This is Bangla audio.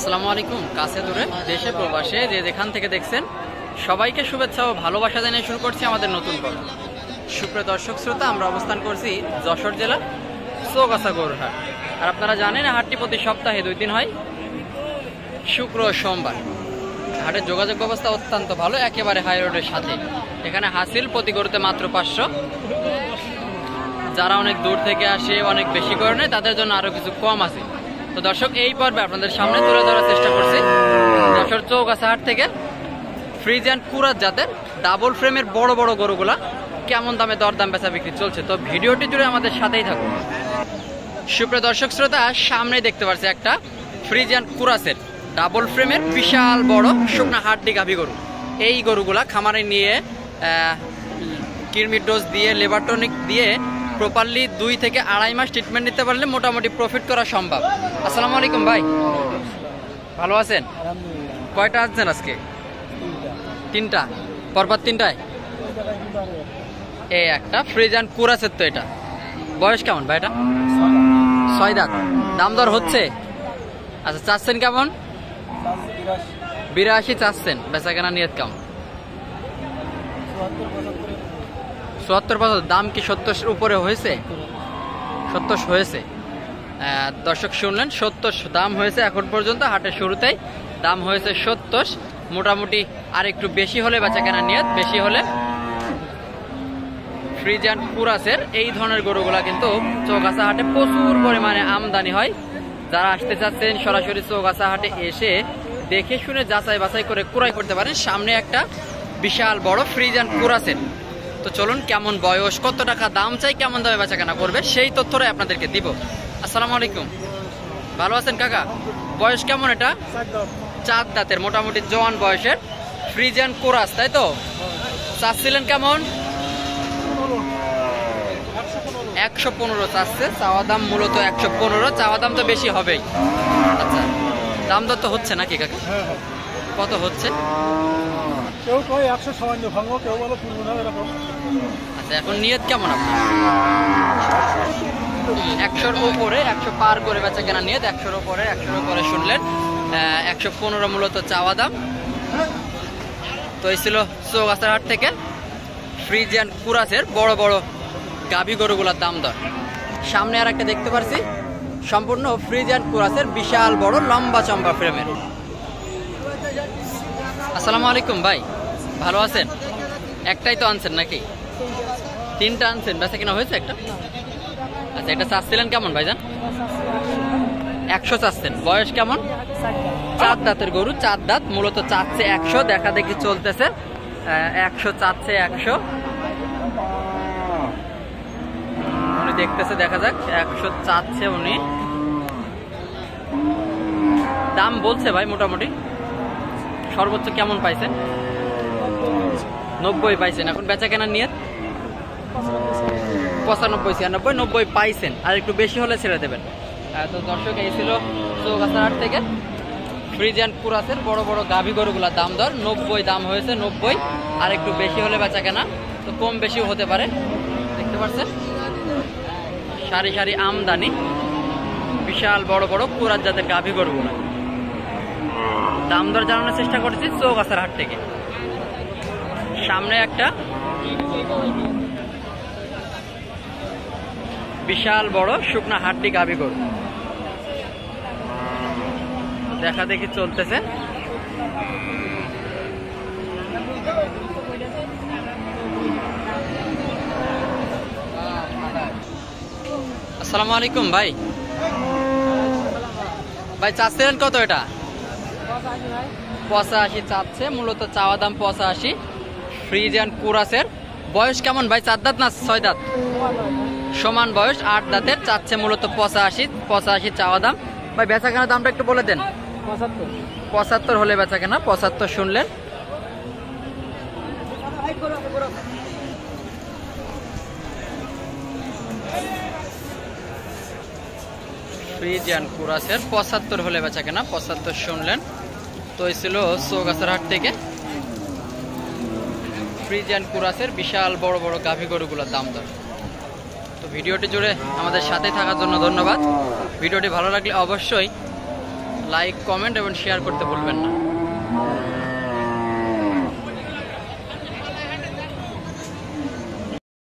আসসালামু আলাইকুম। কাছে দূরে দেশে প্রবাসে যে যেখান থেকে দেখছেন সবাইকে শুভেচ্ছা ও ভালোবাসা জানিয়ে শুরু করছি আমাদের নতুন পর্ব। সুপ্রিয় দর্শক শ্রোতা, আমরা অবস্থান করছি যশোর জেলার চৌগাছা গরুর হাট। আর আপনারা জানেন হাটটি প্রতি সপ্তাহে 2 দিন হয়, শুক্র ও সোমবার। হাটের যোগাযোগ ব্যবস্থা অত্যন্ত ভালো, একেবারে হাই রোডের সাথে। এখানে হাসিল প্রতি গরুতে মাত্র 500। যারা অনেক দূর থেকে আসে, অনেক বেশি করে নেয়, তাদের জন্য আরো কিছু কম আছে। তো দর্শক, এই পর্বে আপনাদের সামনে তুলে ধরার চেষ্টা করছি যশোর চৌগাছা হাট থেকে ফ্রিজিয়ান কুরাত জাতের ডাবল ফ্রেমের বড় বড় গরুগুলা কেমন দামে দরদাম বেচা বিক্রি চলছে। তো ভিডিওটি জুড়ে আমাদের সাথেই থাকুন। সুপ্রিয় দর্শক শ্রোতা, সামনে দেখতে পাচ্ছি একটা ফ্রিজিয়ান কুরাসের ডাবল ফ্রেমের বিশাল বড় শুকনা হাড্ডি গাভী গরু। এই গরুগুলা খামারে নিয়ে কিরমির ডোজ দিয়ে, লেবার টনিক দিয়ে প্রপারলি 2 থেকে 2.5 মাস ট্রিটমেন্ট নিতে পারলে মোটামুটি প্রফিট করা সম্ভব। আসসালামু আলাইকুম ভাই, ভালো আছেন? কয়টা আসছেন আজকে? 3টা। পরপর 3টায় এই একটা ফ্রিজিয়ান কুরাসের। তো এটা বয়স কেমন ভাই? এটা 6 দাঁত। দাম দর হচ্ছে? আচ্ছা, চাচ্ছেন কেমন? 82 চাচ্ছেন। বেচা কেনা নিয়ত কেমন? 70-75। দাম কি 70 উপরে হয়েছে? 70 হয়েছে। দর্শক শুনলেন, 70 দাম হয়েছে এখন পর্যন্ত। হাটের শুরুতেই দাম হয়েছে 70। মোটামুটি আর একটু বেশি হলে বেচা কেনা নিয়ত। বেশি হলে ফ্রিজিয়ান কুরাসের এই ধরনের গরুগুলা কিন্তু চৌগাছা হাটে প্রচুর পরিমাণে আমদানি হয়। যারা আসতে চাচ্ছেন সরাসরি চৌগাছা হাটে এসে দেখে শুনে যাচাই বাছাই করে ক্রয় করতে পারেন। সামনে একটা বিশাল বড় ফ্রিজিয়ান কুরাসের। তো চলুন, কেমন বয়স, কত টাকা দাম চাই, কেমন দামে বেচা কেনা করবে, সেই তথ্যটাই আপনাদেরকে দিব। আসসালামু আলাইকুম, ভালো আছেন কাকা? বয়স কেমন? এটা 4 দাঁতের মোটামুটি জওয়ান বয়সের ফ্রিজিয়ান কুরাস, তাই তো? চাচ্ছিলেন কেমন? 115 চাচ্ছে। চাওয়া দাম মূলত 115। চাওয়া দাম তো বেশি হবেই। আচ্ছা, দাম দর তো হচ্ছে নাকি কাকা? কত হচ্ছে? কেউ কয় 100 ভাঙবো, কেউ বলে তুলবো না, এরকম। আচ্ছা, এখন নিয়ত কেমন আপনার? 100-র উপরে, 100 পার করে বেচা কেনা নিয়ত। 100-র উপরে, 100-র উপরে শুনলেন। 115 মূলত চাওয়া দাম। তো এই ছিল চৌগাছা হাট থেকে ফ্রিজিয়ান কুরাসের বড় বড় গাভী গরুগুলার দাম দর। সামনে আর একটা দেখতে পাচ্ছি সম্পূর্ণ ফ্রিজিয়ান কুরাসের বিশাল বড় লম্বা চম্বা ফ্রেমের। আসসালামু আলাইকুম ভাই, ভালো আছেন? একটাই তো আনছেন নাকি? 3টা আনছেন। বেচা কিনা হয়েছে একটা? আচ্ছা, এটা চাচ্ছিলেন কেমন ভাইজান? 100 চাচ্ছেন। বয়স কেমন? 4 দাঁতের গরু, 4 দাঁত। মূলত চাচ্ছে 100, দেখা দেখি চলতেছে। 100 চাচ্ছে, 100 উনি দেখতেছে, দেখা যাক। 100 চাচ্ছে উনি। দাম বলছে ভাই মোটামুটি। সর্বোচ্চ কেমন পাইছেন? 90 পাইছেন। এখন বেচা কেনার নিয়ত 95, 96, 90 পাইছেন। আর একটু বেশি হলে ছেড়ে দেবেন। তো দর্শক, এই ছিল চৌগাছা হাট থেকে ফ্রিজিয়ান কুরাসের বড় বড় গাভী গরুগুলার দাম দর। 90 দাম হয়েছে, 90। আর একটু বেশি হলে বেচা কেনা, তো কম বেশিও হতে পারে। দেখতে পাচ্ছেন সারি সারি আমদানি বিশাল বড় বড় কুরাত জাতের গাভী গরুগুলা। দাম দর জানানোর চেষ্টা করছি চৌগাছার হাট থেকে। সামনে একটা বিশাল বড় শুকনা হাড্ডি গাভী গরু দেখা দেখি চলতেছে। আসসালামু আলাইকুম ভাই, ভাই চাচ্ছিলেন কত? এটা 85 চাচ্ছে। মূলত চাওয়া দাম 85। ফ্রিজিয়ান কুরাসের বয়স কেমন ভাই? 4 দাঁত না 6 দাঁত? সমান বয়স, 8 দাঁতের। চাচ্ছে মূলত 85 চাওয়া দাম। ভাই বেচা কেনার দামটা একটু বলে দেন। 75 হলে বেচা কেনা। 75 শুনলেন। ফ্রিজিয়ান কুরাসের 75 হলে বেচা কেনা। 75 শুনলেন। তো এই ছিল চৌগাছার হাট থেকে ফ্রিজিয়ান কুরাসের বিশাল বড় বড় গাভী গরুগুলোর দাম দর। তো ভিডিওটি জুড়ে আমাদের সাথে থাকার জন্য ধন্যবাদ। ভিডিওটি ভালো লাগলে অবশ্যই লাইক কমেন্ট এবং শেয়ার করতে ভুলবেন না।